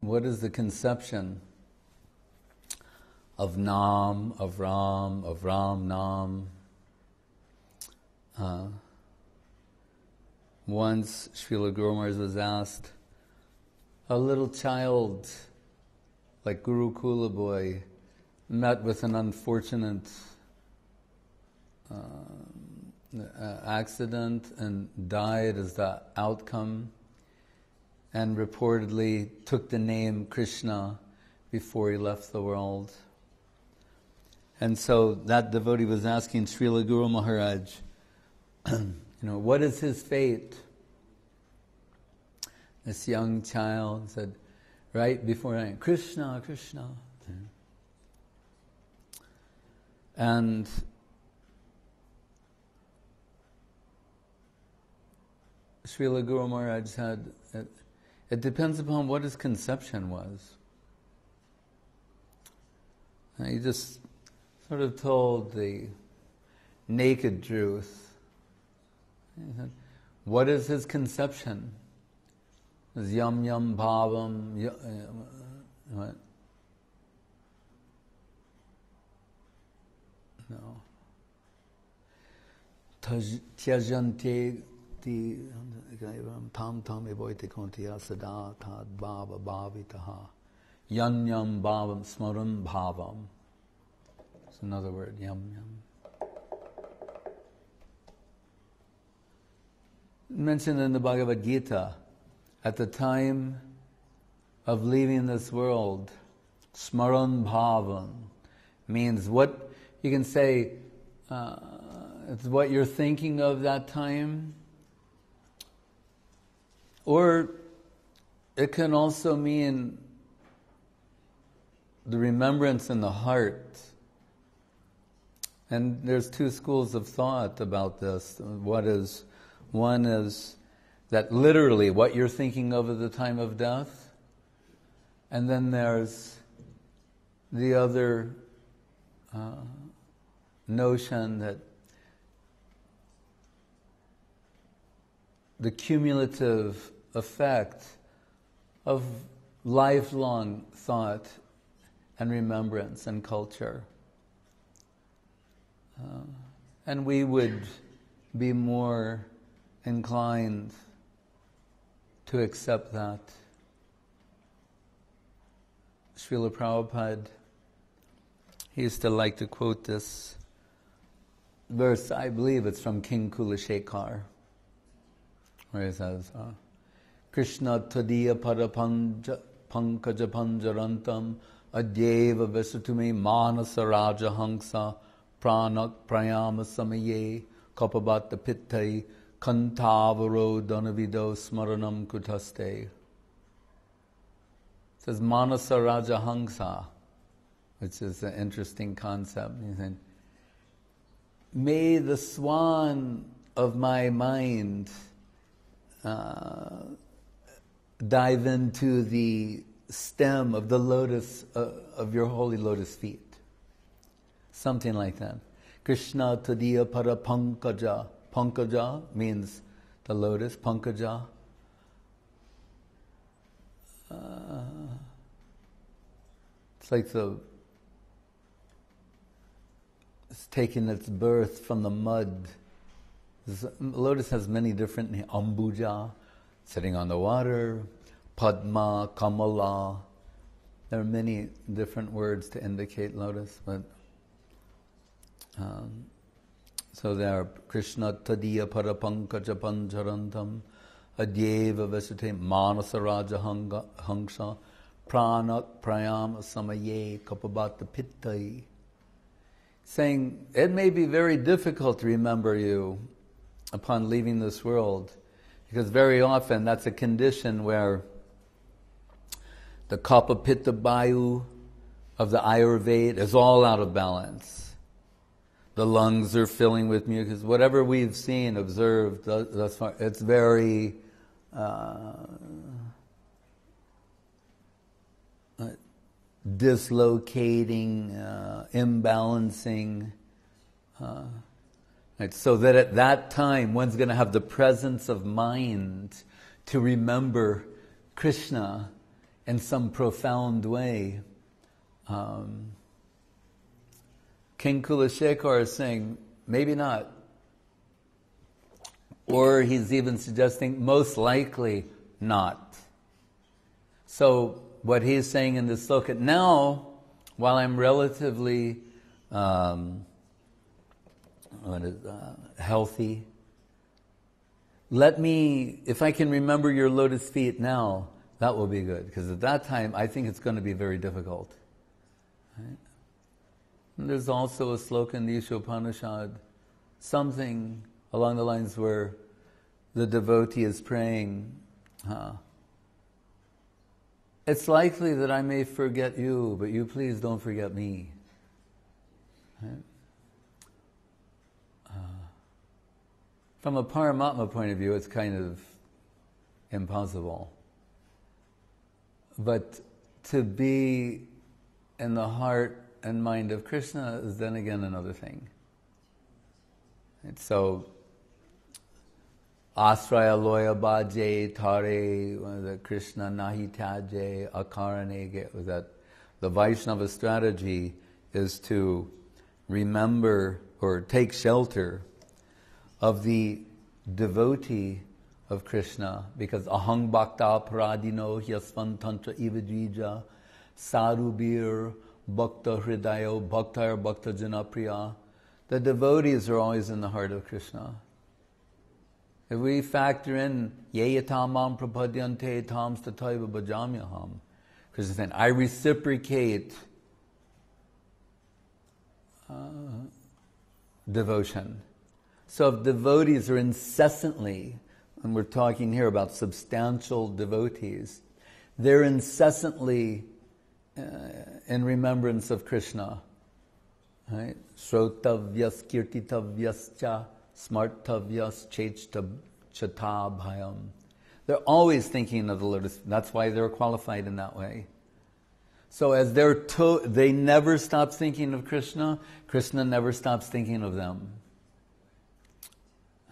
What is the conception of Nam, of Ram, Nam? Once Srila Guru Maharaj was asked, a little child, like Gurukula boy, met with an unfortunate accident and died as the outcome, and reportedly took the name Krishna before he left the world. And so that devotee was asking Srila Guru Maharaj, what is his fate? This young child said, right before Krishna, Krishna. And Srila Guru Maharaj said, it depends upon what his conception was. And he just sort of told the naked truth. He said, what is his conception? Is yam yam bhavam, what? No. Tyajante tam tam evoite kontiya sada tad bhava bhavitaha yan yam bhavam smaran bhavam. It's another word, yam yam. Mentioned in the Bhagavad Gita, at the time of leaving this world, smaran bhavam means what you can say, it's what you're thinking of that time. Or it can also mean the remembrance in the heart. And there's two schools of thought about this. One is that literally what you're thinking of at the time of death. And then there's the other notion that the cumulative effect of lifelong thought and remembrance and culture. And we would be more inclined to accept that. Srila Prabhupada, he used to like to quote this verse, I believe it's from King Kulashekar, where he says, Krishna tadiya parapankaja panjarantam adyeva vesatume manasa raja hangsa pranak prayama samaye kapabata pittai kantavaro danavido smaranam kutaste. It says manasa raja hangsa, which is an interesting concept. He said, may the swan of my mind dive into the stem of the lotus, of your holy lotus feet. Something like that. Krishna tadiya para pankaja. Pankaja means the lotus, pankaja. It's like it's taking its birth from the mud. Lotus has many different names. Ambuja, sitting on the water, Padma, Kamala. There are many different words to indicate lotus, but so there are Krishna tadiya parapankaja panjarantam adyeva vesute manasa raja hangsa pranak prayama samaye kapabata pittai. Saying, it may be very difficult to remember you upon leaving this world, because very often that's a condition where the kapha pitta bayu of the Ayurveda is all out of balance. The lungs are filling with mucus. Whatever we've seen, observed thus far, it's very dislocating, imbalancing. Right? So that at that time, one's going to have the presence of mind to remember Krishna in some profound way. King Kulashekar is saying, maybe not. Or he's even suggesting, most likely not. So what he's saying in this sloka, now, while I'm relatively healthy, let me, if I can remember your lotus feet now, that will be good. Because at that time, I think it's going to be very difficult. Right? And there's also a sloka in the Isha Upanishad, something along the lines where the devotee is praying, it's likely that I may forget you, but you please don't forget me. Right? From a Paramatma point of view, it's kind of impossible. But to be in the heart and mind of Krishna is then again another thing. And so, Asraya loya bhaje tare, the Krishna nahi tyaje akarane, that the Vaishnava strategy is to remember or take shelter of the devotee of Krishna, because ahang bhakta paradino hyasvan tantra ivadvija sarubir bhakta hridayo bhaktar bhakta janapriya. The devotees are always in the heart of Krishna. If we factor in yeyatamam prapadyante tams tataiva bhajamyaham, Krishna saying, I reciprocate devotion. So if devotees are incessantly, and we're talking here about substantial devotees, they're incessantly in remembrance of Krishna. Right? Shrotavyas kirtitavyascha smartavyas cheta bhayam. They're always thinking of the lotus. That's why they're qualified in that way. So as they never stop thinking of Krishna, Krishna never stops thinking of them.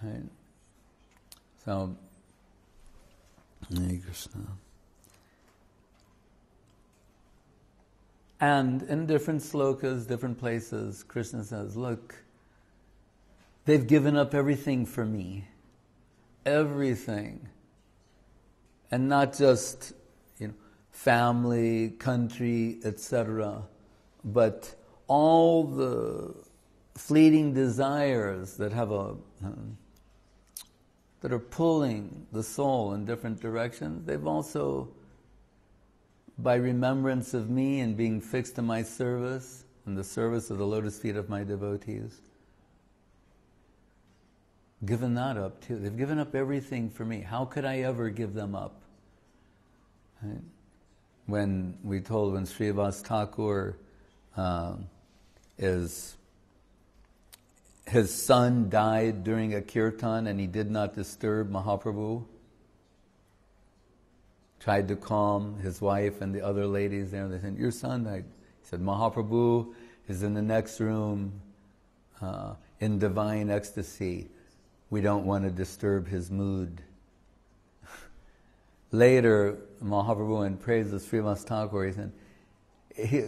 Right? So, Hare Krishna. And in different slokas, different places, Krishna says, look, they've given up everything for me. Everything. And not just, family, country, etc., but all the fleeting desires that have that are pulling the soul in different directions, they've also, by remembrance of me and being fixed in my service, in the service of the lotus feet of my devotees, given that up too. They've given up everything for me. How could I ever give them up? Right? When Srivas Thakur his son died during a kirtan and he did not disturb Mahaprabhu. Tried to calm his wife and the other ladies there. They said, your son died. He said, Mahaprabhu is in the next room in divine ecstasy. We don't want to disturb his mood. Later, Mahaprabhu, in praise of Srivas Thakur, he said,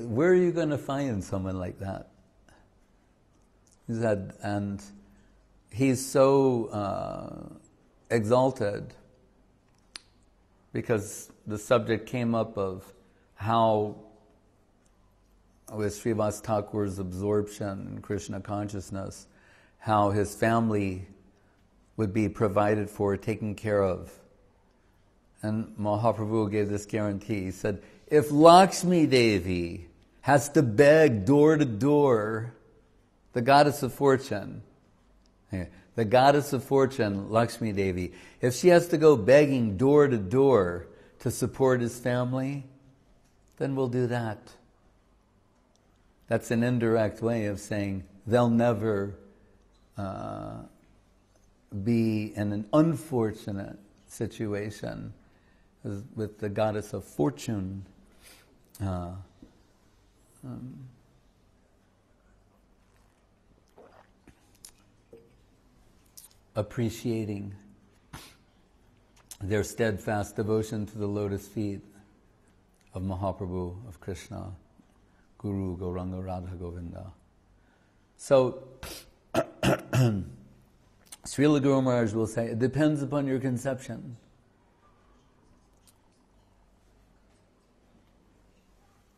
where are you going to find someone like that? He said, and he's so exalted because the subject came up of how, with Srivas Thakur's absorption in Krishna consciousness, how his family would be provided for, taken care of. And Mahaprabhu gave this guarantee. He said, if Lakshmi Devi has to beg door to door, the goddess of fortune, Lakshmi Devi, if she has to go begging door to door to support his family, then we'll do that. That's an indirect way of saying they'll never be in an unfortunate situation with the goddess of fortune. Appreciating their steadfast devotion to the lotus feet of Mahaprabhu, of Krishna, Guru, Gauranga, Radha Govinda. So, Srila Guru Maharaj will say, it depends upon your conception.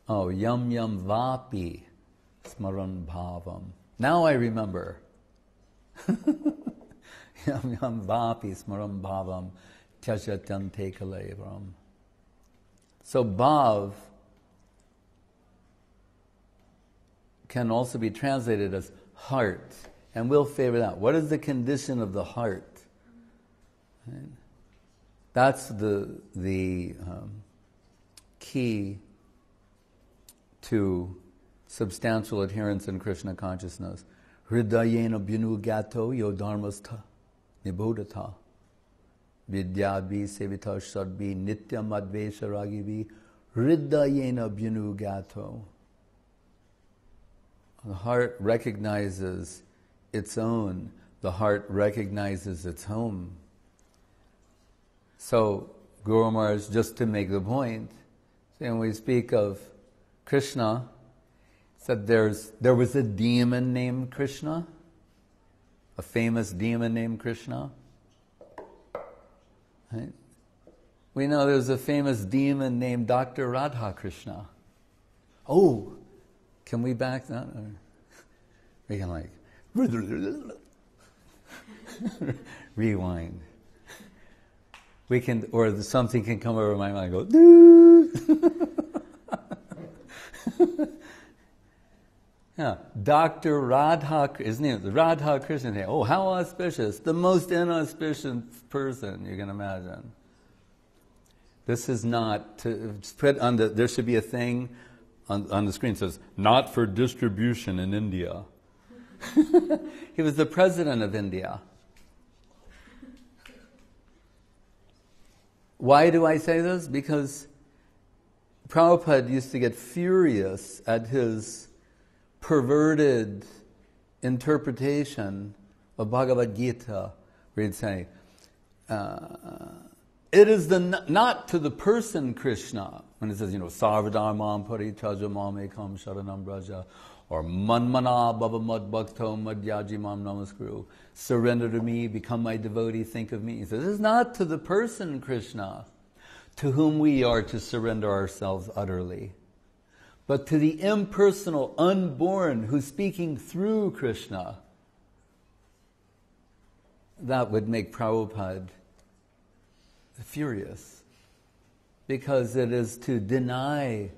Oh, yam yam vapi smaran bhavam. Now I remember. Yam yam vapi smaran bhavam tyajatyante kalevaram. So bhav can also be translated as heart. And we'll favor that. What is the condition of the heart? Right? That's the key to substantial adherence in Krishna consciousness. Hridayena bhinugato yo dharmastha nibodhata vidyadvi sevita shadvi nityam advesha ragivi hridayena bhinugato. The heart recognizes its own. The heart recognizes its home. So, Guru Maharaj, just to make the point, when we speak of Krishna, said there was a demon named Krishna, a famous demon named Krishna. Right? We know there's a famous demon named Dr. Radha Krishna. Oh, can we back that? Or we can like rewind. We can, or something can come over my mind and go, yeah, Dr. Radha, his name is Radha Krishna. Oh, how auspicious. The most inauspicious person you can imagine. This is not, to put on the, there should be a thing on the screen that says, not for distribution in India. He was the president of India. Why do I say this? Because Prabhupada used to get furious at his perverted interpretation of Bhagavad Gita, where he'd say, it is not to the person Krishna, when it says, Sarvadharmam parityajamam ekam sharanam braja, or manmana bhava mad bhakto madhyajimam namaskuru, surrender to me, become my devotee, think of me. He says, this is not to the person Krishna, to whom we are to surrender ourselves utterly, but to the impersonal, unborn, who's speaking through Krishna. That would make Prabhupada furious, because it is to deny.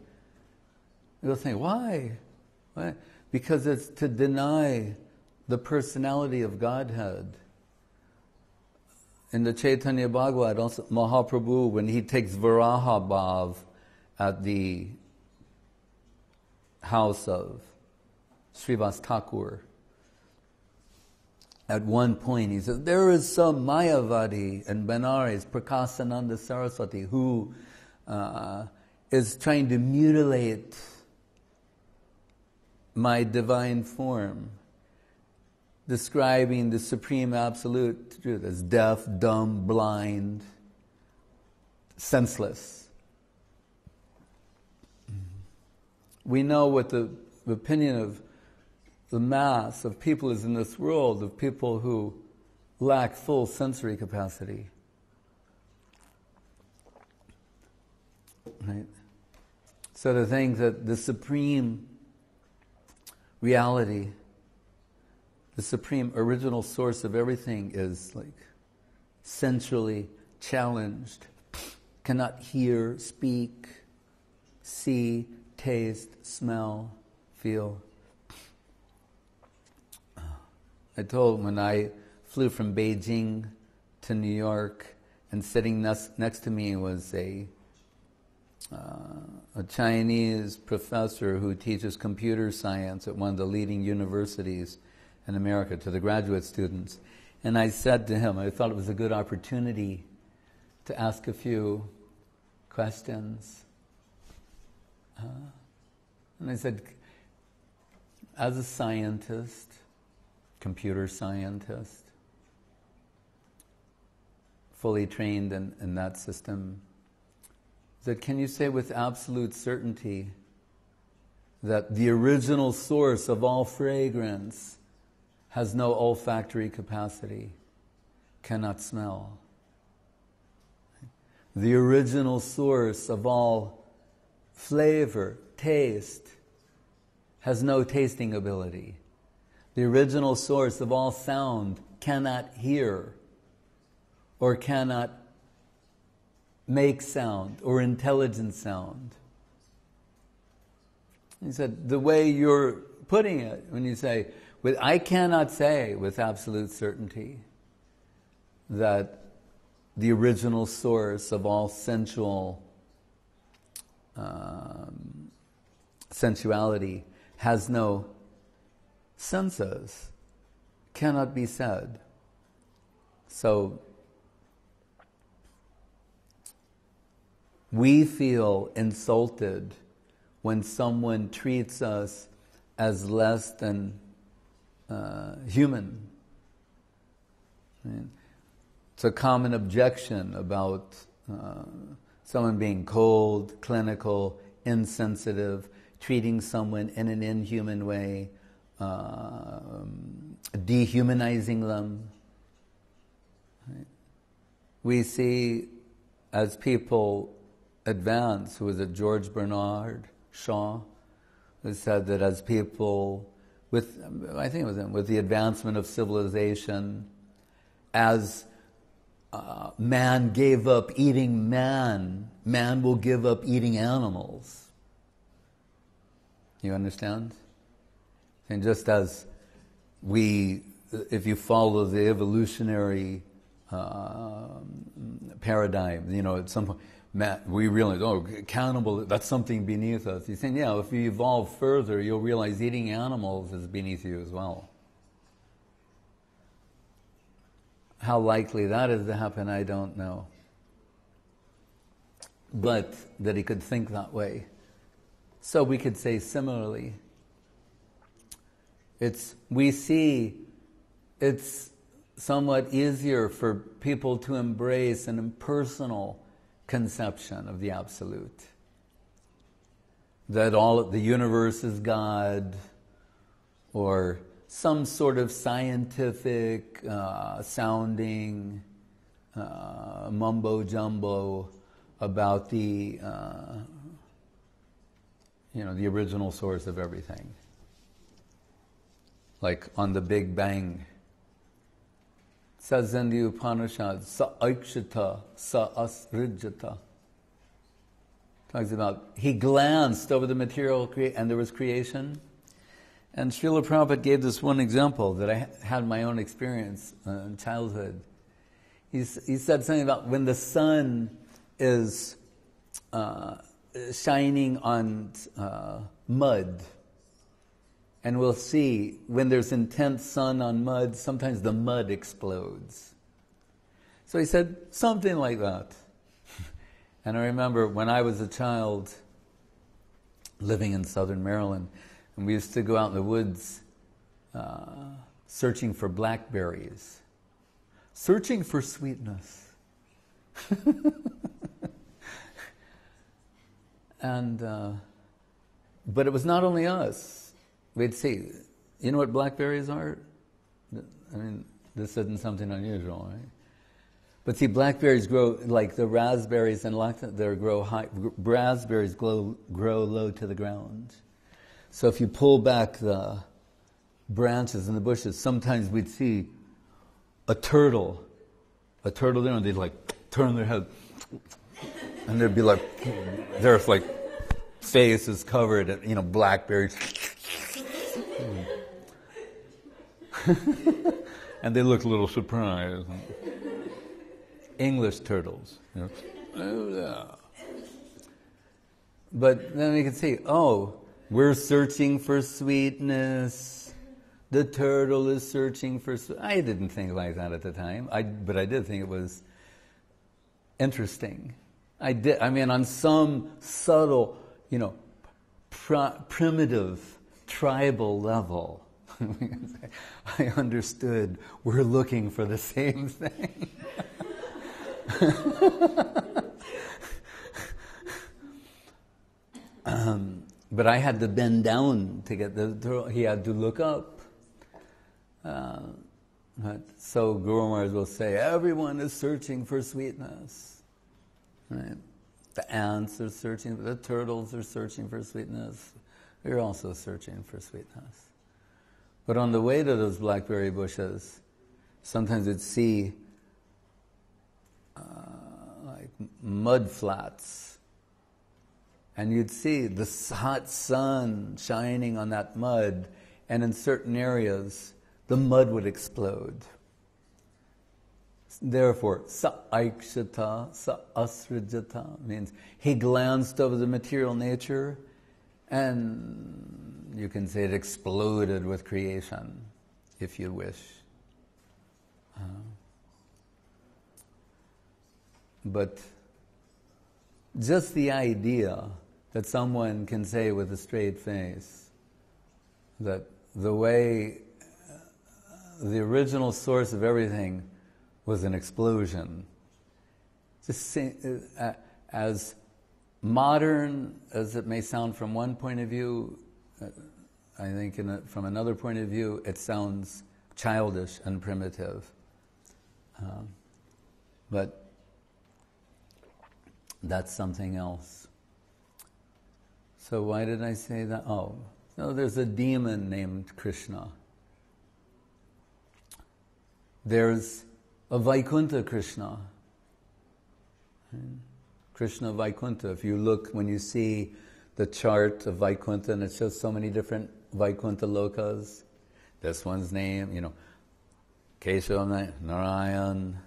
You'll think, why? Why? Because it's to deny the personality of Godhead. In the Chaitanya Bhagavad, also Mahaprabhu, when he takes Varaha Bhav at the house of Srivas Thakur, at one point he says, there is some Mayavadi in Benares, Prakasananda Saraswati, who is trying to mutilate my divine form, describing the Supreme Absolute Truth as deaf, dumb, blind, senseless. We know what the opinion of the mass of people is in this world, of people who lack full sensory capacity. Right? So to think that the supreme reality, the supreme original source of everything is like sensually challenged, cannot hear, speak, see, taste, smell, feel. I told when I flew from Beijing to New York, and sitting next to me was a Chinese professor who teaches computer science at one of the leading universities in America to the graduate students. And I said to him, I thought it was a good opportunity to ask a few questions. And I said, as a scientist, computer scientist, fully trained in that system, that can you say with absolute certainty that the original source of all fragrance has no olfactory capacity, cannot smell? The original source of all flavor, taste, has no tasting ability. The original source of all sound cannot hear or cannot make sound or intelligent sound. He said, the way you're putting it, when you say, I cannot say with absolute certainty that the original source of all sensuality has no senses, cannot be said. So we feel insulted when someone treats us as less than human. It's a common objection about someone being cold, clinical, insensitive, treating someone in an inhuman way, dehumanizing them. We see, as people advance, who was it, George Bernard Shaw, who said that as people, with the advancement of civilization, as man gave up eating man will give up eating animals. You understand? And just as if you follow the evolutionary paradigm, at some point, we realize, cannibal, that's something beneath us. He's saying, if you evolve further, you'll realize eating animals is beneath you as well. How likely that is to happen, I don't know. But that he could think that way. So we could say similarly, we see it's somewhat easier for people to embrace an impersonal conception of the Absolute. That the universe is God, or some sort of scientific sounding mumbo jumbo about the original source of everything. Like on the Big Bang. It says in the Upanishad, sa aikshata, sa asrijata. Talks about, he glanced over the material and there was creation. And Srila Prabhupada gave this one example that I had in my own experience in childhood. He said something about when the sun is shining on mud. And we'll see, when there's intense sun on mud, sometimes the mud explodes. So he said something like that. And I remember when I was a child living in southern Maryland, and we used to go out in the woods searching for blackberries. Searching for sweetness. But it was not only us. We'd see, you know what blackberries are? I mean, this isn't something unusual, right? But see, blackberries grow like the raspberries and they grow high. Raspberries grow low to the ground. So if you pull back the branches and the bushes, sometimes we'd see a turtle there, and they'd like turn their head, and there'd be like, their like face is covered in blackberries. And they look a little surprised. English turtles. But then we can see, we're searching for sweetness. The turtle is searching for I didn't think like that at the time. But I did think it was interesting. On some subtle, primitive, tribal level, I understood we're looking for the same thing. But I had to bend down to get he had to look up. So Guru Maharaj will say, everyone is searching for sweetness. Right? The ants are searching, the turtles are searching for sweetness. We're also searching for sweetness. But on the way to those blackberry bushes, sometimes you'd see like mud flats. And you'd see the hot sun shining on that mud, and in certain areas, the mud would explode. Therefore, sa aikshata, sa asrijata means he glanced over the material nature, and you can say it exploded with creation, if you wish. But just the idea that someone can say with a straight face that the way the original source of everything was an explosion, just as modern as it may sound from one point of view, I think from another point of view it sounds childish and primitive. But that's something else. So why did I say that? Oh, no, there's a demon named Krishna. There's a Vaikuntha Krishna. Krishna Vaikuntha. If you look, when you see the chart of Vaikuntha, and it shows so many different Vaikuntha lokas, this one's name, Kesava, Narayan,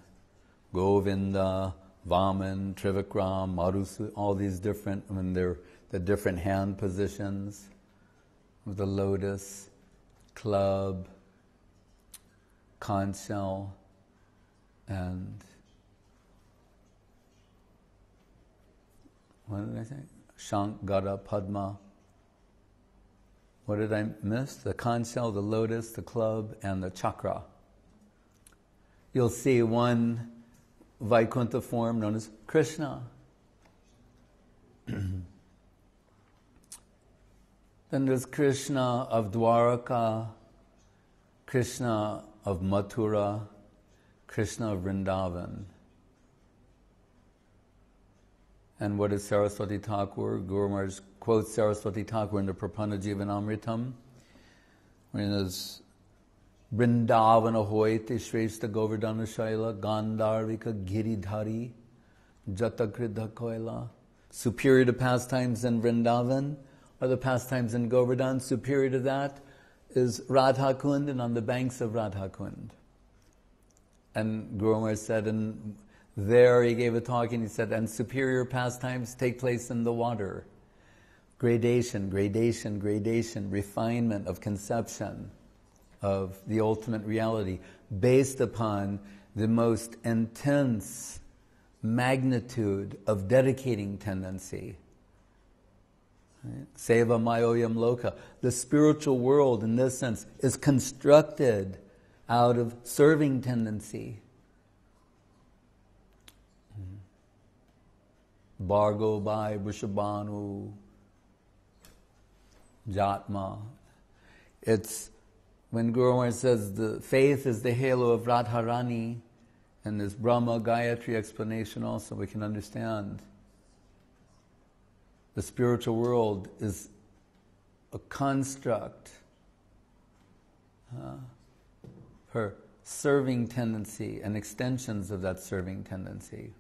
Govinda, Vaman, Trivikram, Marusu, all these different, when they're the different hand positions, the lotus, club, conch shell, and what did I say? Shank, Gada, Padma. What did I miss? The conch shell, the lotus, the club, and the chakra. You'll see one Vaikuntha form known as Krishna. Then there's Krishna of Dwaraka, Krishna of Mathura, Krishna of Vrindavan. And what is Saraswati Thakur? Guru Maharaj quotes Saraswati Thakur in the Prapanna Jivanamritam, when it is Vrindavana hoite Shrestha Govardhana Shaila Gandharvika Giridhari Jatakridha Koila. Superior to pastimes in Vrindavan are the pastimes in Govardhan. Superior to that is Radha Kund, and on the banks of Radha Kund. And Guru Maharaj said, and there he gave a talk and he said, and superior pastimes take place in the water. Gradation, gradation, gradation, refinement of conception of the ultimate reality based upon the most intense magnitude of dedicating tendency. Right? Seva Mayoyam Loka. The spiritual world, in this sense, is constructed out of serving tendency. Bhargo Bhai, Vrishabhanu, Jatma. It's when Guru Maharaj says the faith is the halo of Radharani, and this Brahma Gayatri explanation also, we can understand the spiritual world is a construct for serving tendency and extensions of that serving tendency.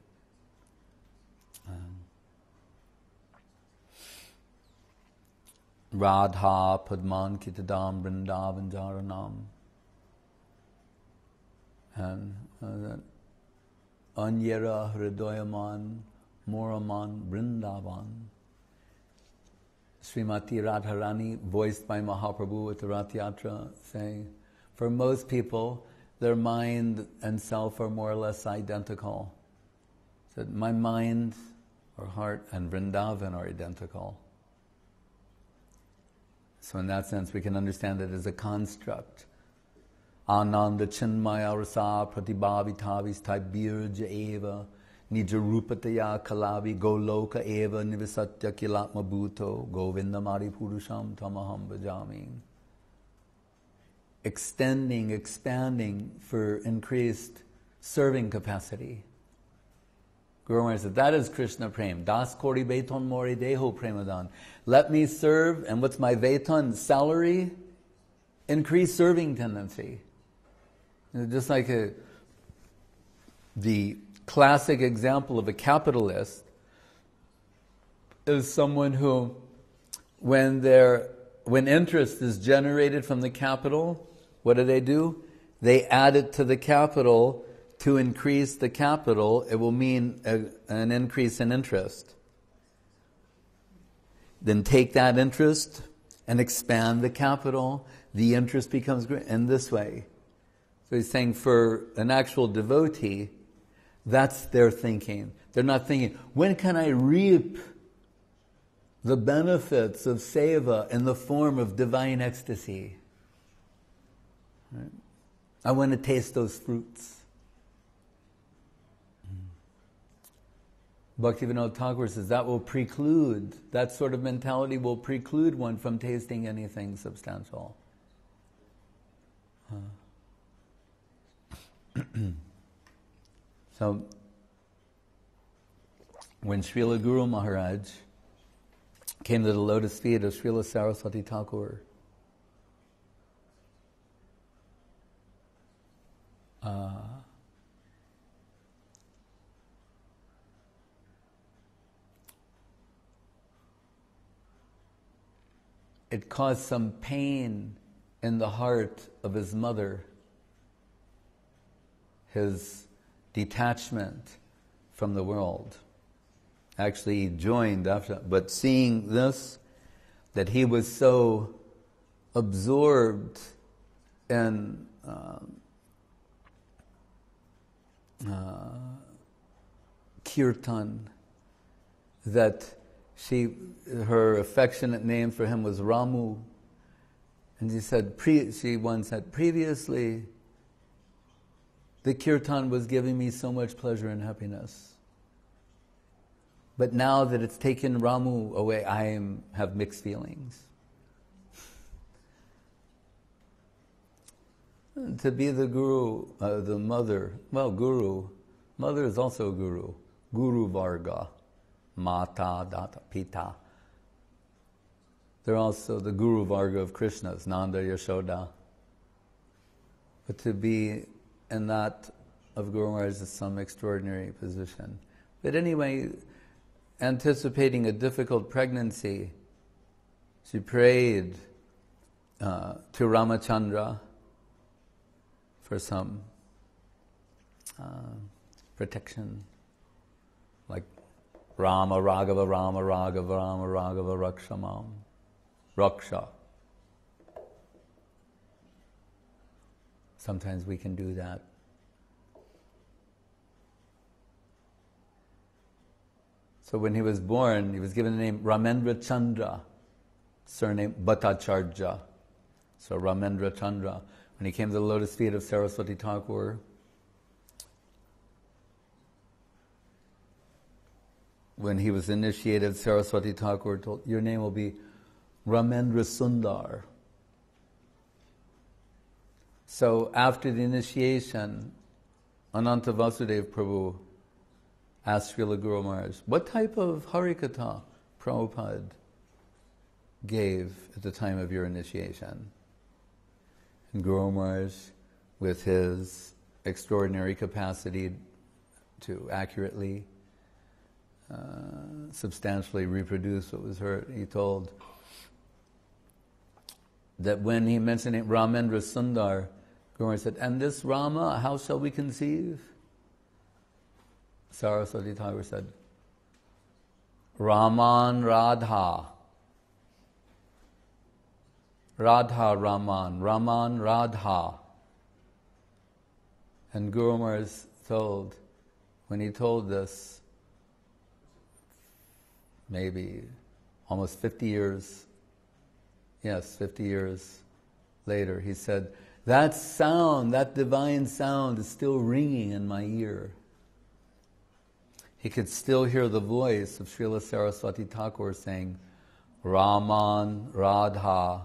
Radha Padman Kitadam Vrindavan Jaranam, and Anyera Hridoyaman Moraman Vrindavan. Srimati Radharani, voiced by Mahaprabhu at the Rath Yatra, saying, for most people, their mind and self are more or less identical. Said, my mind or heart and Vrindavan are identical. So in that sense, we can understand it as a construct. Ananda Chinmaya Rasa Pratibhavitavis Taibirja Eva Nijarupataya kalavi goloka eva nivisatya kilatma bhuto govindamari purusham tamaham bhajami. Extending, expanding for increased serving capacity. Guru Maharaj said, that is Krishna Prem. Das kori beton mori deho premadan. Let me serve, and what's my veton? Salary? Increased serving tendency. Just like the classic example of a capitalist is someone who, when interest is generated from the capital, what do? They add it to the capital to increase the capital. It will mean an increase in interest. Then take that interest and expand the capital. The interest becomes great in this way. So he's saying for an actual devotee, that's their thinking. They're not thinking, when can I reap the benefits of seva in the form of divine ecstasy? Right? I want to taste those fruits. Bhaktivinoda Thakur says that sort of mentality will preclude one from tasting anything substantial. So, when Srila Guru Maharaj came to the lotus feet of Srila Saraswati Thakur, it caused some pain in the heart of his mother, his detachment from the world. Actually, he joined after, but seeing this, that he was so absorbed in kirtan that her affectionate name for him was Ramu, and she once said, previously the kirtan was giving me so much pleasure and happiness, but now that it's taken Ramu away, I have mixed feelings. To be the guru, the mother, mother is also guru, guru varga, mata, data, pita. They're also the guru varga of Krishna's, Nanda, Yashoda. But to be in that of Guru Maharaj is some extraordinary position. But anyway, anticipating a difficult pregnancy, she prayed to Ramachandra for some protection, like Rama Raghava, Rama Raghava, Rama Raghava, Rakshamam, Raksha. Sometimes we can do that. So when he was born, he was given the name Ramendra Chandra, surname Bhattacharya. So Ramendra Chandra. When he came to the lotus feet of Saraswati Thakur, when he was initiated, Saraswati Thakur told, your name will be Ramendra Sundar. So after the initiation, Ananta Vasudeva Prabhu asked Srila Guru Maharaj, what type of Harikatha Prabhupada gave at the time of your initiation? And Guru Maharaj, with his extraordinary capacity to accurately, substantially reproduce what was heard, he told that when he mentioned Ramendra Sundar, Guru Maharaj said, and this Rama, how shall we conceive? Saraswati Thakur said, Raman Radha. Radha Raman, Raman Radha. And Guru Maharaj told, when he told this, maybe almost 50 years later, he said, that sound, that divine sound is still ringing in my ear. he could still hear the voice of Srila Saraswati Thakur saying, Raman Radha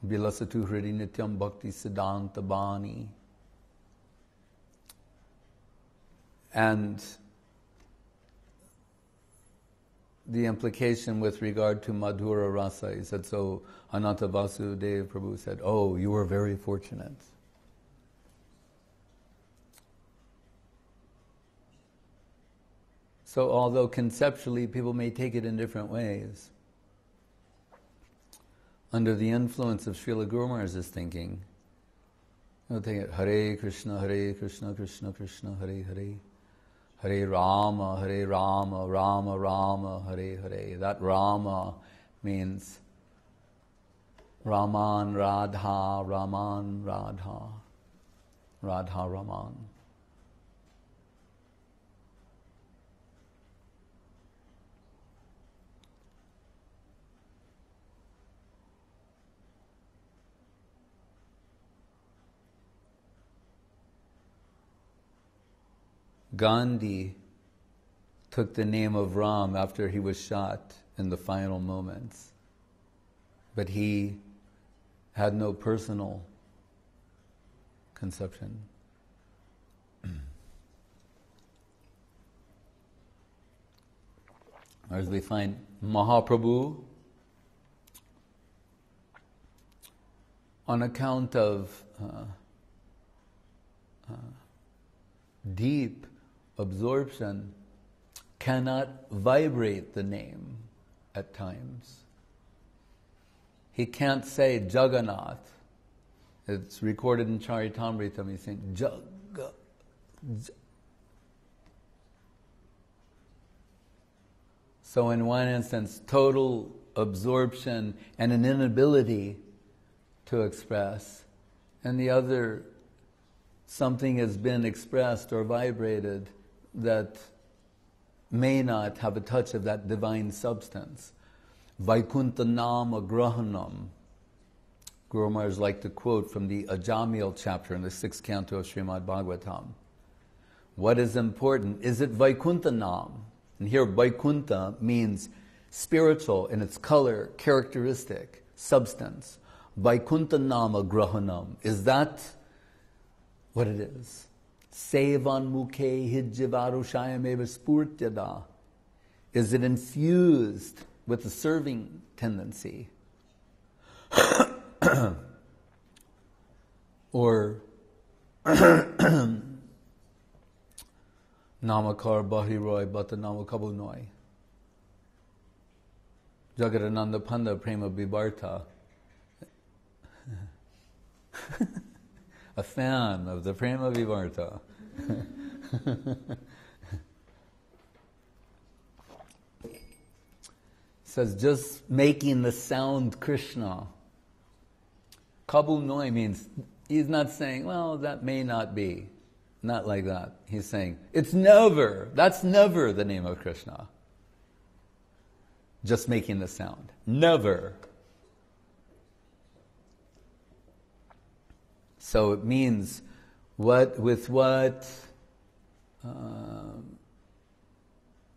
Vilasatu Hridi Nityam Bhakti Siddhanta Bani. And the implication with regard to Madhura Rasa, he said, so Ananta Vasudeva Prabhu said, oh, you were very fortunate. So although conceptually people may take it in different ways, under the influence of Srila Guru Maharaj's thinking, they'll take it Hare Krishna, Krishna Krishna, Hare Hare, Hare Rama, Rama Rama, Hare Hare. That Rama means Raman Radha, Raman Radha, Radha Raman. Gandhi took the name of Ram after he was shot in the final moments, but he had no personal conception. As we find Mahaprabhu, on account of deep absorption, cannot vibrate the name at times. He can't say Jagannath. It's recorded in Charitamrita. He's saying Jaga. So in one instance, total absorption and an inability to express. And the other, something has been expressed or vibrated that may not have a touch of that divine substance. Vaikuntha Nama Grahanam. Guru Maharaj liked to quote from the Ajamil chapter in the 6th canto of Srimad Bhagavatam. What is important? Is it Vaikuntha Nam? And here Vaikuntha means spiritual in its color, characteristic, substance. Vaikuntha Nama Grahanam. Is that what it is? Sevan mukhe hijjivarushayam eva spurtyada. Is it infused with a serving tendency? Or Namakar Bahiroy Bata Namakabunoi. Jagadananda Panda Prema Bibarta. A fan of the Prema Vivarta. Says just making the sound Krishna. Kabu Noi means, he's not saying, well, that may not be. Not like that. He's saying, it's never, that's never the name of Krishna. Just making the sound. Never. So it means what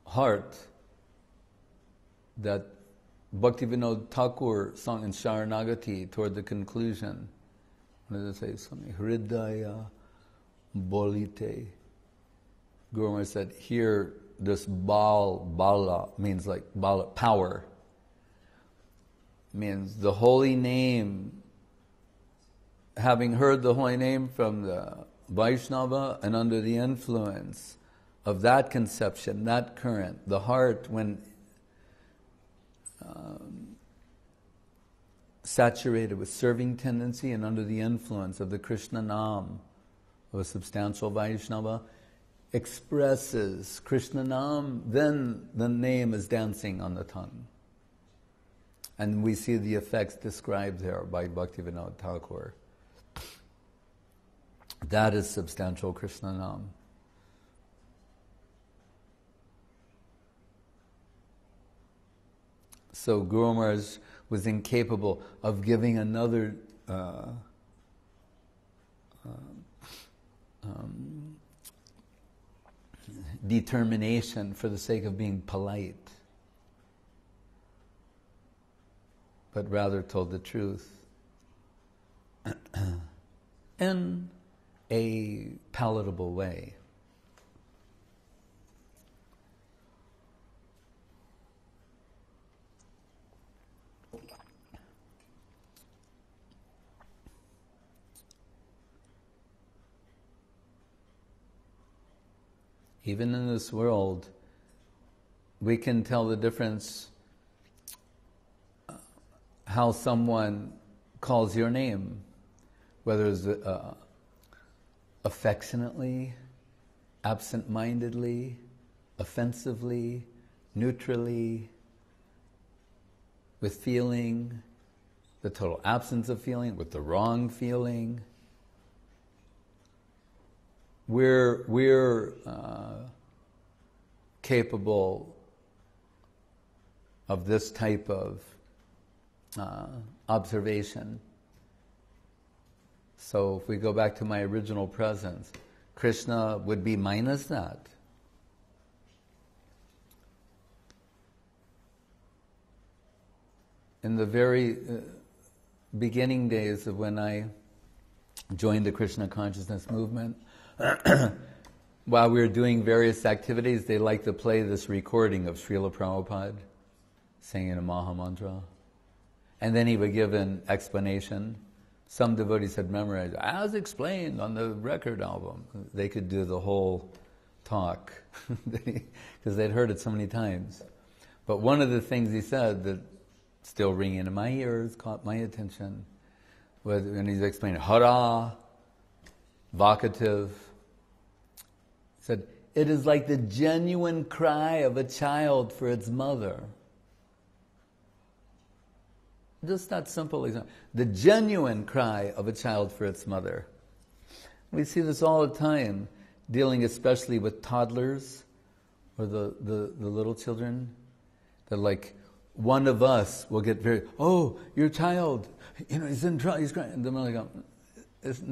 heart that Bhaktivinoda Thakur sung in Sharanagati toward the conclusion. What does it say? Something. Hridaya bolite. Guru Maharaj said, here this bala means like bala, power. Means the holy name. Having heard the holy name from the Vaishnava and under the influence of that conception, that current, the heart when saturated with serving tendency and under the influence of the Krishna Nam of a substantial Vaishnava, expresses Krishna Nam, then the name is dancing on the tongue. And we see the effects described there by Bhaktivinoda Thakur. That is substantial Krishna Nam. So Guru Maharaj was incapable of giving another determination for the sake of being polite, but rather told the truth in a palatable way. Even in this world, we can tell the difference how someone calls your name, whether it's affectionately, absent-mindedly, offensively, neutrally, with feeling, the total absence of feeling, with the wrong feeling. We're capable of this type of observation. So if we go back to my original presence, Krishna would be minus that. In the very beginning days of when I joined the Krishna consciousness movement, while we were doing various activities, they liked to play this recording of Srila Prabhupada singing a Maha Mantra. And then he would give an explanation. Some devotees had memorized, as explained on the record album. They could do the whole talk, because they'd heard it so many times. But one of the things he said that still ringing in my ears, caught my attention, was when he's explaining Hara, vocative, said, it is like the genuine cry of a child for its mother. Just that simple example. The genuine cry of a child for its mother. We see this all the time, dealing especially with toddlers or the little children. That like, one of us will get very, oh, your child, he's in trouble, he's crying. And the mother goes, it's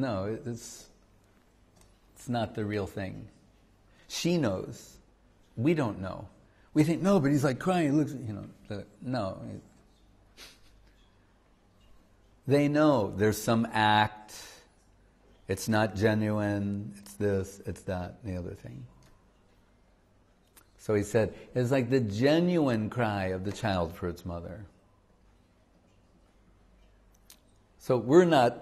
not the real thing. She knows. We don't know. We think, no, but he's like crying, looks, no. They know there's some act, it's not genuine, it's this, it's that, and the other thing. So he said, it's like the genuine cry of the child for its mother. So we're not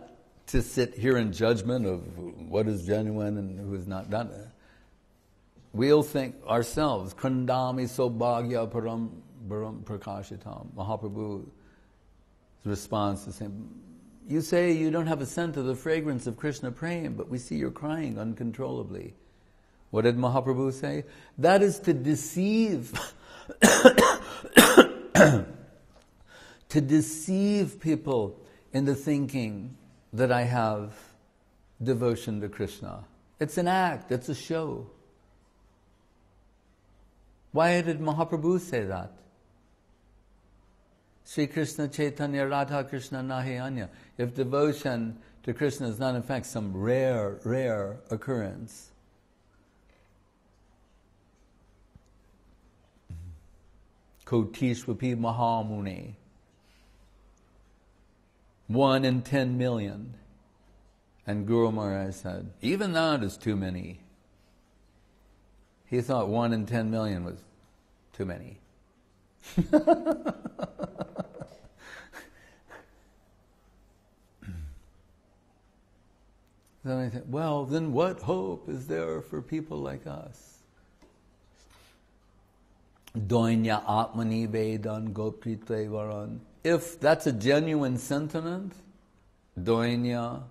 to sit here in judgment of what is genuine and who is not done. We'll think ourselves, Krandami Sobhagya Param Prakashitam. Mahaprabhu's response is saying, you say you don't have a scent of the fragrance of Krishna Prem, but we see you're crying uncontrollably. What did Mahaprabhu say? That is to deceive, to deceive people into thinking that I have devotion to Krishna. It's an act, it's a show. Why did Mahaprabhu say that? Sri Krishna Chaitanya Radha Krishna Nahi Anya. If devotion to Krishna is not in fact some rare occurrence, Kotishvapi Mahamuni, 1 in 10 million. And Guru Maharaj said, even that is too many. He thought 1 in 10 million was too many. Then I think, well, then what hope is there for people like us? Doinya Atmani Vedan Gopritve Varan. If that's a genuine sentiment, doinya,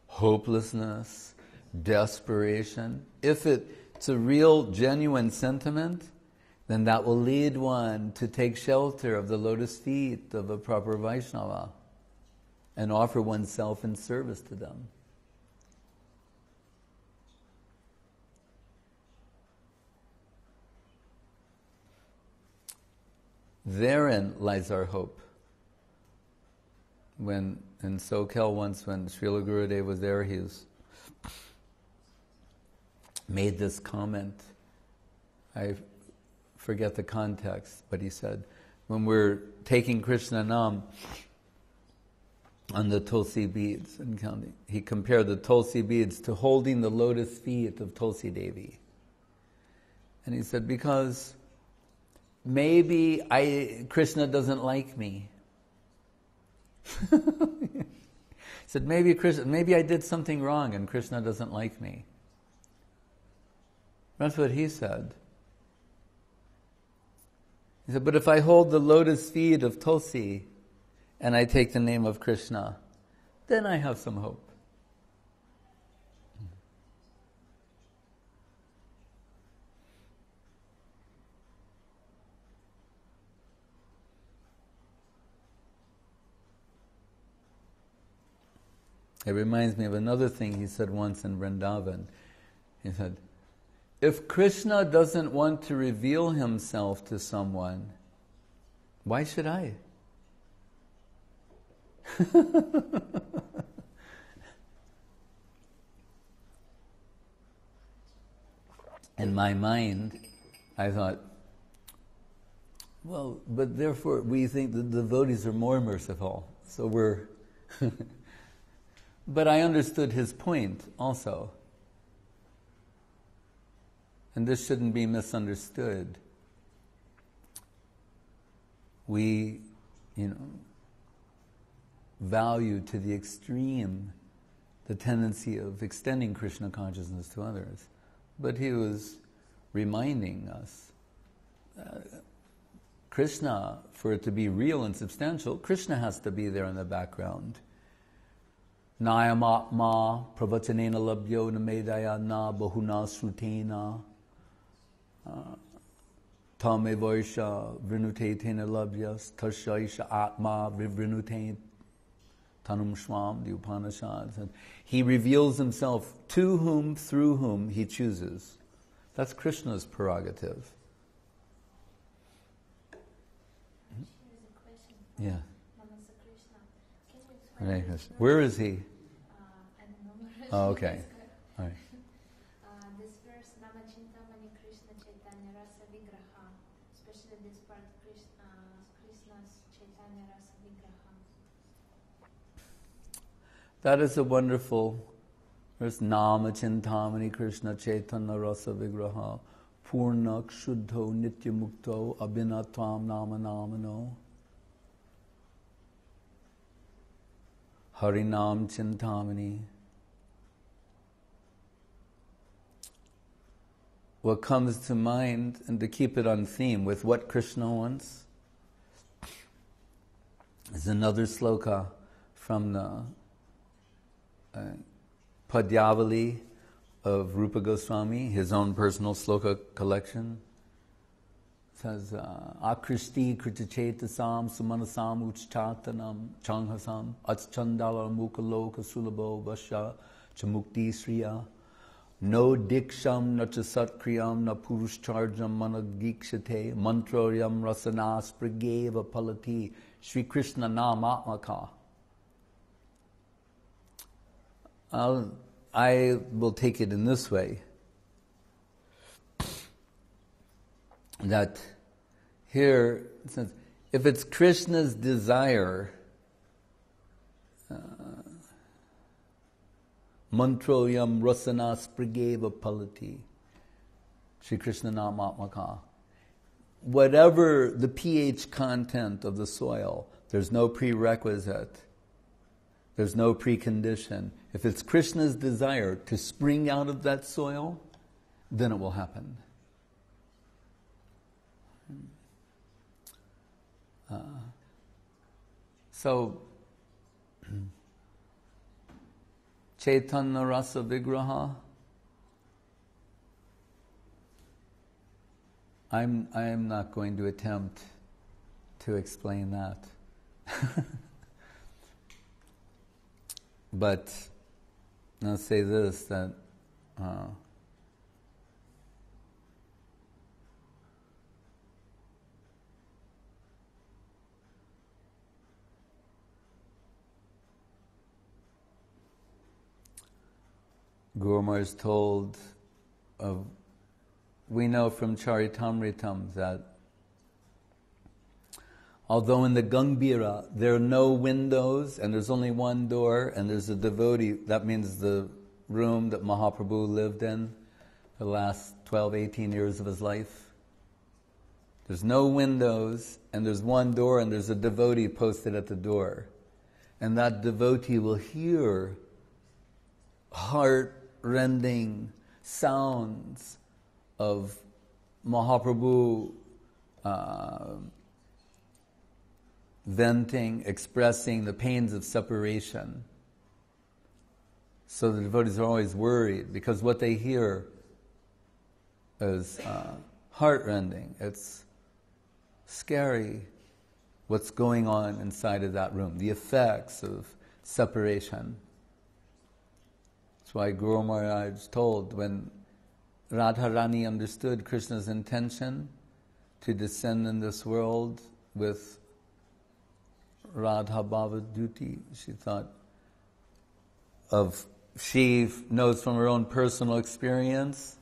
hopelessness, desperation, if it's a real, genuine sentiment, then that will lead one to take shelter of the lotus feet of a proper Vaishnava and offer oneself in service to them. Therein lies our hope. When in Sokel once, when Srila Gurudev was there, he made this comment I forget the context, but he said, when we're taking Krishna Nam on the Tulsi beads and counting, he compared the Tulsi beads to holding the lotus feet of Tulsi Devi. And he said, because maybe Krishna doesn't like me. He said, maybe I did something wrong and Krishna doesn't like me. That's what he said. He said, but if I hold the lotus feet of Tulsi and I take the name of Krishna, then I have some hope. It reminds me of another thing he said once in Vrindavan. He said, if Krishna doesn't want to reveal himself to someone, why should I? In my mind, I thought, well, but therefore we think the devotees are more merciful, so we're... But I understood his point also. And this shouldn't be misunderstood. We, value to the extreme the tendency of extending Krishna consciousness to others. But he was reminding us, Krishna, for it to be real and substantial, Krishna has to be there in the background. Nayam atma pravachanena labhyo namedaya na bahuna srutena tame vaisha vrinute tena labhyas tashaisha atma vivrinute tanum swam, the Upanishads. And he reveals himself to whom, through whom he chooses. That's Krishna's prerogative. Yeah. Hare Krishna. Where is he? I don't know. Oh, okay. All right. This verse, Nama Chintamani Krishna Chaitanya Rasa Vigraha, especially this part, Krishna's Chaitanya Rasa Vigraha. That is a wonderful verse. Nama Chintamani Krishna Chaitanya Rasa Vigraha Purnak Shuddho Nitya Mukto Abhinatvam Nama Namano Harinam Chintamani. What comes to mind, and to keep it on theme with what Krishna wants, is another sloka from the Padyavali of Rupa Goswami, his own personal sloka collection. It says, Akrishti kritachetasam sumanasam uchchatanam changhasam achandala mukaloka sulabo vasha chamukti sriya no diksham na cha satkriyam na purushcharjam managikshate mantroyam rasanas prageva palati Shri Krishna namatmaka. I will take it in this way, that here it says, if it's Krishna's desire, mantroyam rasanas prageva palati Shri Krishna namatmaka. Whatever the pH content of the soil, there's no prerequisite, there's no precondition. If it's Krishna's desire to spring out of that soil, then it will happen. So, Chaitanya Rasa Vigraha, I am not going to attempt to explain that. But I'll say this, that Guru Maharaj told of we know from Charitamritam that although in the Gangbhira there are no windows and there's only one door and there's a devotee, that means the room that Mahaprabhu lived in for the last 12, 18 years of his life. There's no windows and there's one door and there's a devotee posted at the door. And that devotee will hear heart-rending sounds of Mahaprabhu venting, expressing the pains of separation. So the devotees are always worried because what they hear is heart-rending. It's scary what's going on inside of that room, the effects of separation. That's why Guru Maharaj told when Radharani understood Krishna's intention to descend in this world with Radha Bhavaduti, she knows from her own personal experience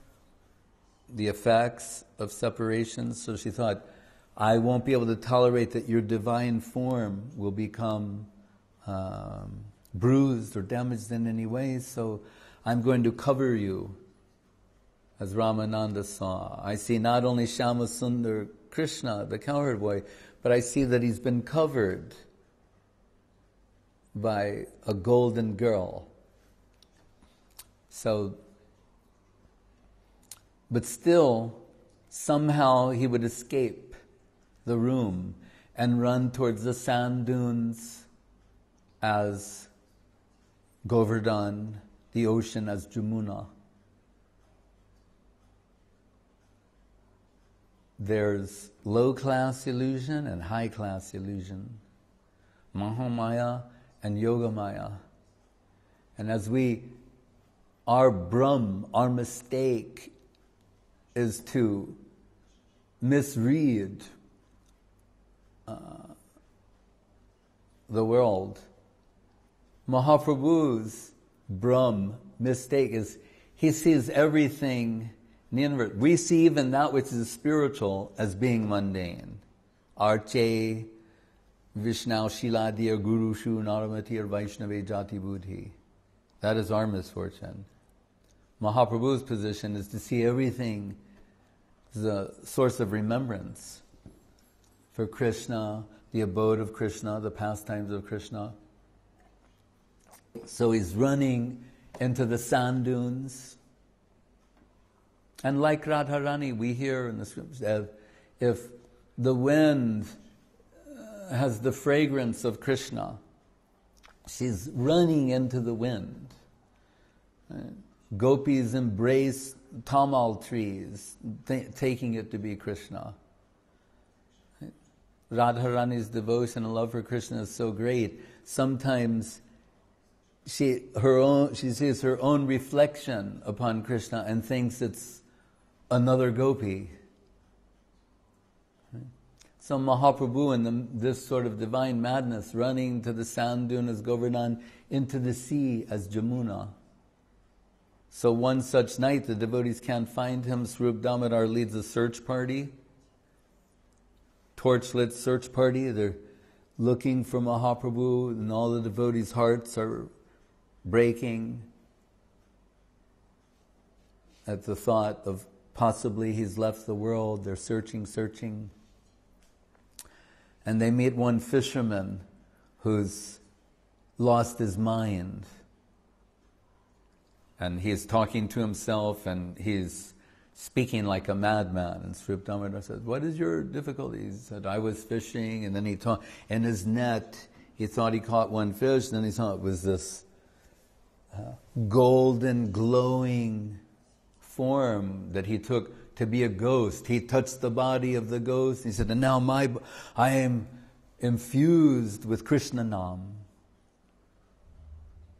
the effects of separation, so she thought, I won't be able to tolerate that your divine form will become bruised or damaged in any way, so I'm going to cover you. As Ramananda saw, I see not only Shyamasundar Krishna, the cowherd boy, but I see that he's been covered by a golden girl. So, but still, somehow he would escape the room and run towards the sand dunes as Govardhan, the ocean as Jamuna. There's low-class illusion and high-class illusion, Mahamaya and Yogamaya. And as our Brahm, our mistake is to misread the world. Mahaprabhu's Brahm mistake is he sees everything in the universe. We see even that which is spiritual as being mundane. Arche, Vishnau Shiladir Gurushu Naramatir Vaishnave Jati Buddhi. That is our misfortune. Mahaprabhu's position is to see everything as a source of remembrance for Krishna, the abode of Krishna, the pastimes of Krishna. So he's running into the sand dunes. And like Radharani, we hear in the scriptures, if the wind has the fragrance of Krishna, she's running into the wind. Gopis embrace tamal trees, taking it to be Krishna. Radharani's devotion and love for Krishna is so great. Sometimes she sees her own reflection upon Krishna and thinks it's another gopi. So Mahaprabhu in this sort of divine madness, running to the sand dune as Govardhan, into the sea as Jamuna. So one such night, the devotees can't find him. Swarup Damodar leads a search party, torchlit search party. They're looking for Mahaprabhu, and all the devotees' hearts are breaking at the thought of possibly he's left the world. They're searching. And they meet one fisherman who's lost his mind. And he's talking to himself and he's speaking like a madman. And Swarup Damodar says, what is your difficulty? He said, I was fishing, and then he talked, in his net, he thought he caught one fish, and then he saw it was this golden, glowing form that he took to be a ghost. He touched the body of the ghost. He said, and now I am infused with Krishna Nam.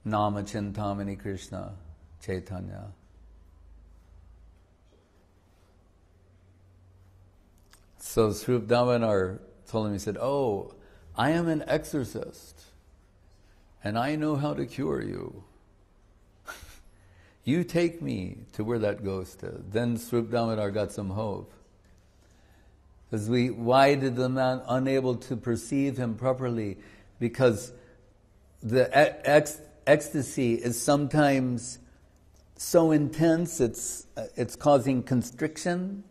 Nama Chintamani Krishna Chaitanya. So Swarup Damodar told him, he said, oh, I am an exorcist and I know how to cure you. You take me to where that ghost is. Then Swarup Damodar got some hope. Because why did the man unable to perceive him properly? Because the ecstasy is sometimes so intense it's causing constriction.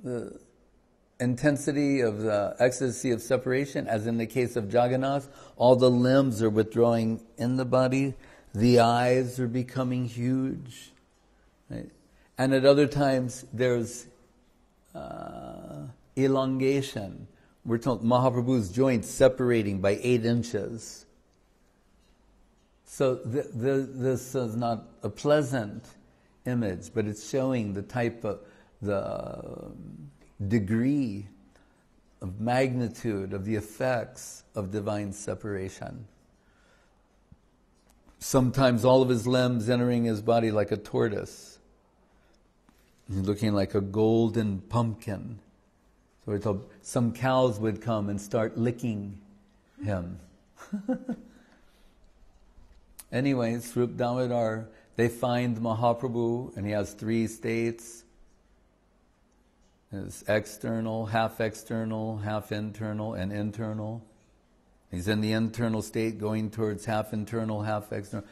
The intensity of the ecstasy of separation, as in the case of Jagannath, all the limbs are withdrawing in the body, the eyes are becoming huge, right? And at other times there's elongation. We're told Mahaprabhu's joints separating by 8 inches. So this is not a pleasant image, but it's showing the type of, the degree of magnitude of the effects of divine separation. Sometimes all of his limbs entering his body like a tortoise. He's looking like a golden pumpkin. So we're told some cows would come and start licking him. Anyway, Swarup Damodar, they find Mahaprabhu, and he has 3 states. It's external, half internal, and internal. He's in the internal state, going towards half internal, half external.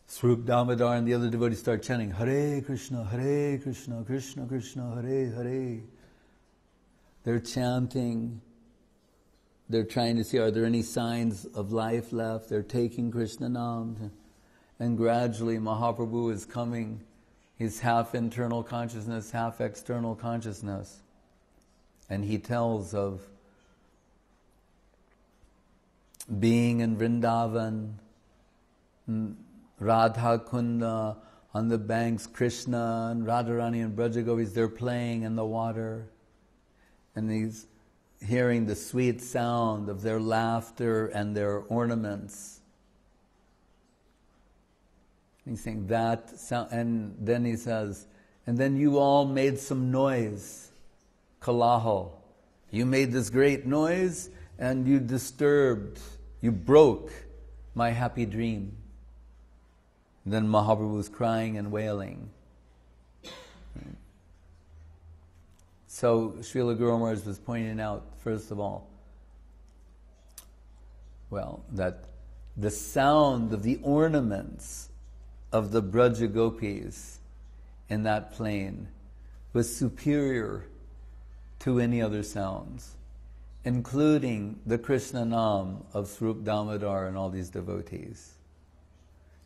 Swarup Damodar and the other devotees start chanting, Hare Krishna, Krishna Krishna, Hare Hare. They're chanting. They're trying to see, are there any signs of life left? They're taking Krishna Nam. And gradually Mahaprabhu is coming. He's half internal consciousness, half external consciousness. And he tells of being in Vrindavan, Radha Kunda, on the banks, Krishna and Radharani and Brajagopis, they're playing in the water. And he's hearing the sweet sound of their laughter and their ornaments. He's saying that sound, and then he says, and then you all made some noise, Kalaho. You made this great noise and you disturbed, you broke my happy dream. And then Mahaprabhu was crying and wailing. So Srila Guru Maharaj was pointing out, first of all, well, that the sound of the ornaments of the Braja Gopis in that plain was superior to any other sounds, including the Krishna Nam of Swarup Damodar and all these devotees.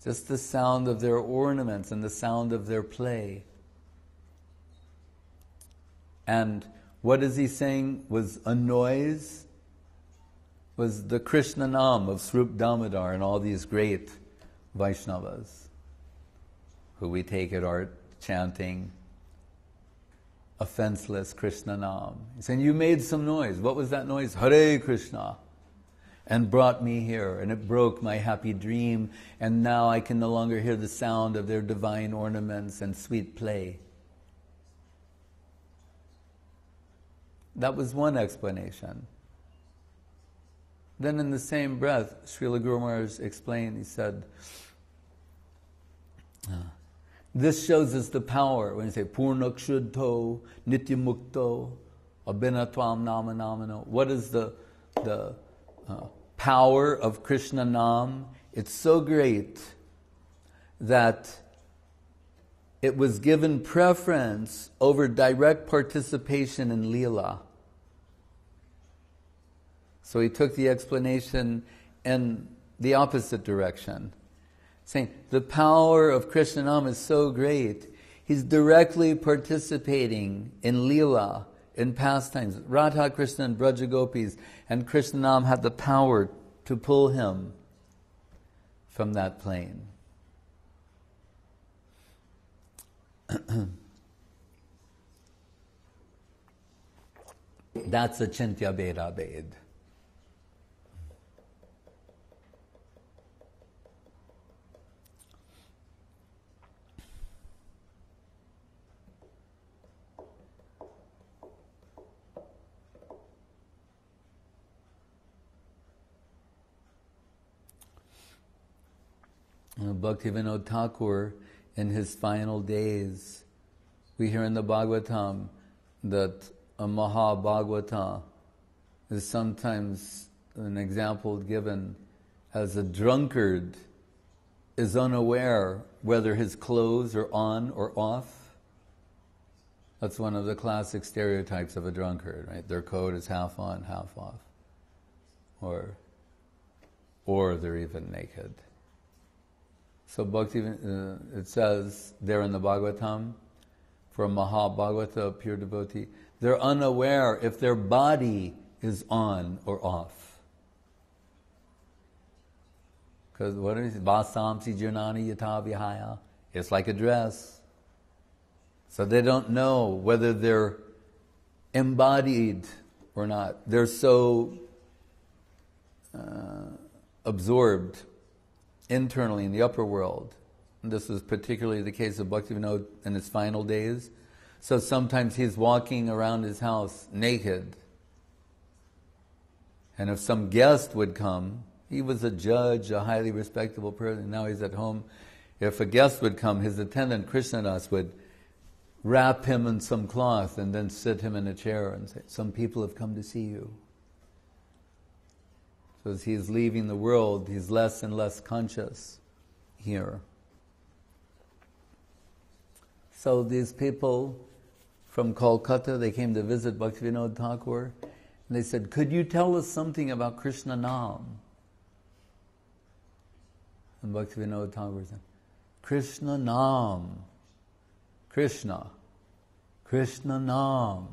Just the sound of their ornaments and the sound of their play. And what is he saying was a noise? Was the Krishna Nam of Swarup Damodar and all these great Vaishnavas, who we take it are chanting offenseless Krishna Nam. He's saying, you made some noise. What was that noise? Hare Krishna. And brought me here, and it broke my happy dream, and now I can no longer hear the sound of their divine ornaments and sweet play. That was one explanation. Then in the same breath, Srila Guru Maharaj explained, he said, this shows us the power, when you say, Purnakshudto, Nityamukto, Abhinatvam Nama Namano. What is the power of Krishna Nam? It's so great that it was given preference over direct participation in Leela. So he took the explanation in the opposite direction, saying the power of Krishna Nam is so great, he's directly participating in Leela, in pastimes. Radha Krishna and Braja Gopis and Krishna Nam had the power to pull him from that plane. That's a Chintya Beda Bed. Bhaktivinoda Thakur in his final days. We hear in the Bhagavatam that a Mahabhagavata is sometimes an example given as a drunkard is unaware whether his clothes are on or off. That's one of the classic stereotypes of a drunkard, right? Their coat is half on, half off. Or they're even naked. So Bhakti, it says there in the Bhagavatam, for a Mahabhagavata, a pure devotee, they're unaware if their body is on or off. Because what is it? Vasamsi jirnani yatha vihaya. It's like a dress. So they don't know whether they're embodied or not. They're so absorbed internally in the upper world. And this is particularly the case of Bhaktivinoda in his final days. So sometimes he's walking around his house naked. And if some guest would come, he was a judge, a highly respectable person, now he's at home. If a guest would come, his attendant Krishnadas would wrap him in some cloth and then sit him in a chair and say, some people have come to see you. So as he's leaving the world, he's less and less conscious here. So these people from Kolkata, they came to visit Bhaktivinoda Thakur, and they said, could you tell us something about Krishna Nam? And Bhaktivinoda Thakur said, Krishna Nam, Krishna Nam.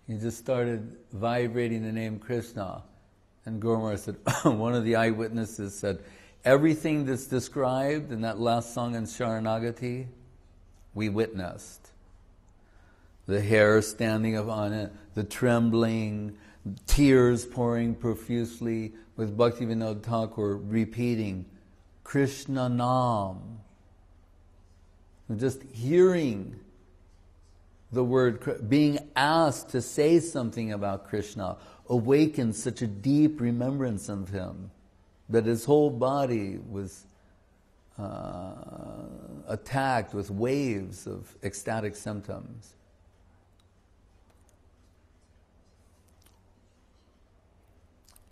He just started vibrating the name Krishna. And Guru said, one of the eyewitnesses said, everything that's described in that last song in Sharanagati, we witnessed. The hair standing up on it, the trembling, tears pouring profusely, with Bhaktivinoda Thakur repeating, Krishna Nam. Just hearing the word, being asked to say something about Krishna, awakens such a deep remembrance of him that his whole body was attacked with waves of ecstatic symptoms.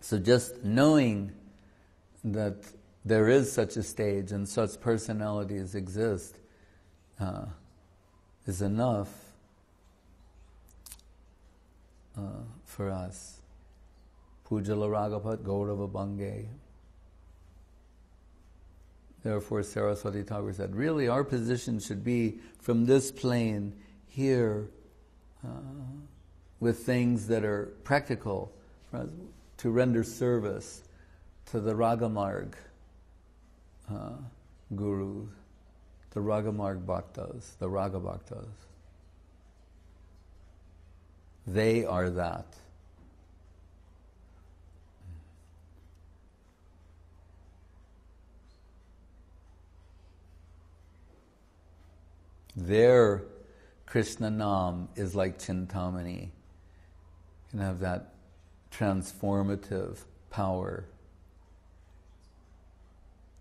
So just knowing that there is such a stage and such personalities exist is enough for us. Pujala Ragapat Gaurava Bange. Therefore Saraswati Thakur said, really our position should be from this plane here with things that are practical for us, to render service to the Ragamarg gurus, the Ragamarg Bhaktas, the Raga Bhaktas. They are that. Their Krishna Nam is like Chintamani. You can have that transformative power.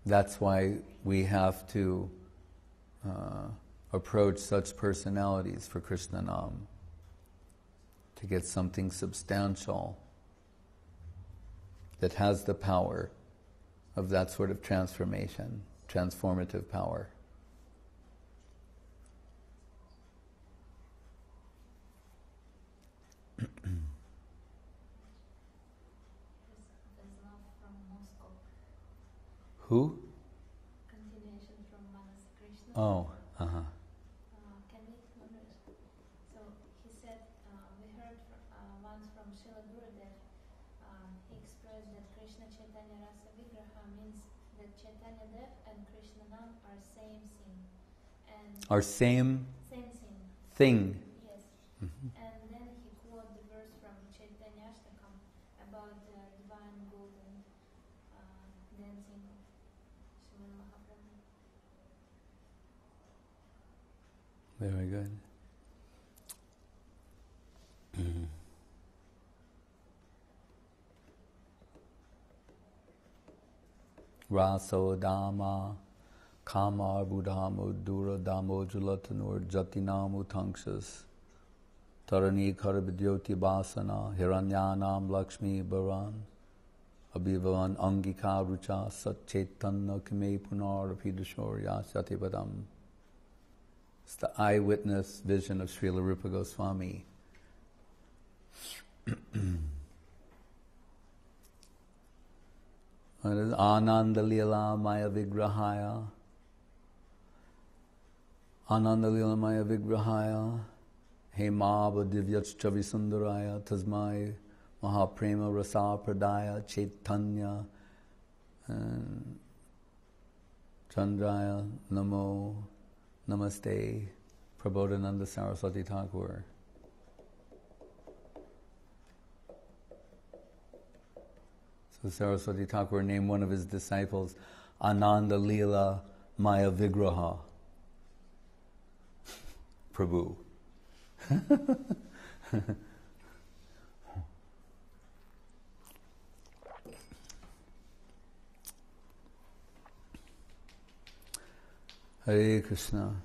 That's why we have to approach such personalities for Krishna Nam, to get something substantial that has the power of that sort of transformation, transformative power. Who? Continuation from Manas Krishna. Oh, Can we so he said, we heard once from Srila Gurudev, he expressed that Krishna Chaitanya Rasa Vigraha means that Chaitanya Dev and Krishna Nam are same thing. And our same same thing. thing. Yes. Mm-hmm. And then he quoted the verse from Chaitanya Ashtakam about the divine golden dancing of Srimad Mahaprabhu. Very good. Raso Dama Kamar Budhamu Dura Damojula Tanur Jatinamu Tanksas Tarani Karabidyoti Basana Hiranyanam Lakshmi Baran Abhivavan Angika Rucha Satchetanna Kime Punar Apidashorya Satipadam. It's the eyewitness vision of Srila Rupa Goswami. Ananda Lila Maya Vigrahaya. Ananda Lila Maya Vigrahaya. Hemava Divyachcha Visundaraya. Tasmai Mahaprema Rasa Pradaya Chaitanya Chandraya Namo Namaste Prabodhananda Saraswati Thakur. So Saraswati Thakur named one of his disciples Ananda Lila Maya Vigraha Prabhu. Hare Krishna.